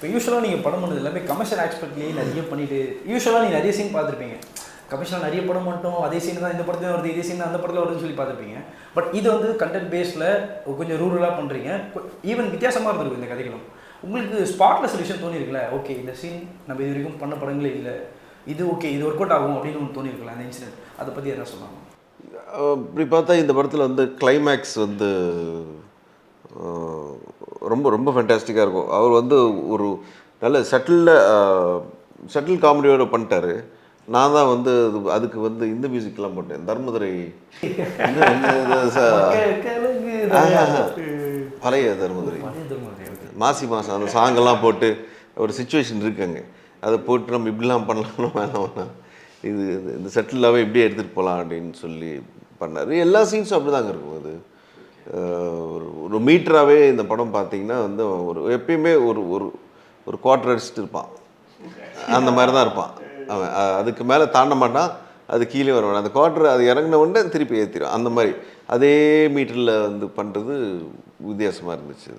இப்போ யூஸ்வலாக நீங்கள் படம் பண்ணது எல்லாமே கமர்ஷியல் ஆஸ்பெக்ட்லேயே நிறைய பண்ணிட்டு யூஸ்வலாக நீங்கள் நிறைய சீன் பார்த்துருப்பீங்க. கமர்ஷியலாக நிறைய படம் மட்டும் அதே சீன் தான் இந்த படத்துல வருது, இதே சீன் அந்த படத்தில் வருதுன்னு சொல்லி பார்த்துருப்பீங்க. பட் இது வந்து கண்டென்ட் பேஸில் கொஞ்சம் ரூரலாக பண்ணுறீங்க. ஈவன் வித்தியாசமாக இருந்திருக்கும் இந்த கதைகளும். உங்களுக்கு ஸ்பாட்டில் சில விஷயம் தோணியிருக்குல்ல, ஓகே இந்த சீன் நம்ம இது வரைக்கும் பண்ண படங்களே இல்லை, இது ஓகே இது ஒர்க் அவுட் ஆகும் அப்படின்னு ஒன்று தோணியிருக்குல்ல அந்த இன்சிடென்ட், அதை பற்றி என்ன சொன்னாங்க? இப்படி பார்த்தா இந்த படத்தில் வந்து கிளைமேக்ஸ் வந்து ரொம்ப ரொம்ப ஃபேண்டாஸ்டிக்காக இருக்கும். அவர் வந்து ஒரு நல்ல சட்டில் காமெடியோடு பண்ணிட்டாரு. நான் தான் வந்து அதுக்கு வந்து இந்த மியூசிக்லாம் போட்டேன். தர்மதுரை பழைய தர்மதுரை மாசி மாதம் அந்த சாங்கெல்லாம் போட்டு ஒரு சுச்சுவேஷன் இருக்குங்க, அதை போட்டு நம்ம இப்படிலாம் பண்ணலாம் வேணாம், இது இந்த செட்டிலாகவே இப்படியே எடுத்துகிட்டு போகலாம் அப்படின்னு சொல்லி பண்ணார். எல்லா சீன்ஸும் அப்படி தாங்க இருக்கும். அது ஒரு மீட்டராகவே இந்த படம் பார்த்திங்கன்னா வந்து ஒரு எப்பயுமே ஒரு ஒரு ஒரு குவார்டர் அடிச்சுட்டு இருப்பான், அந்த மாதிரி தான் இருப்பான் அவன். அதுக்கு மேலே தாண்ட மாட்டான், அது கீழே வருவான். அந்த குவார்டர் அது இறங்கின உடனே திருப்பி ஏற்றிடும். அந்த மாதிரி அதே மீட்டரில் வந்து பண்ணுறது வித்தியாசமாக இருந்துச்சு.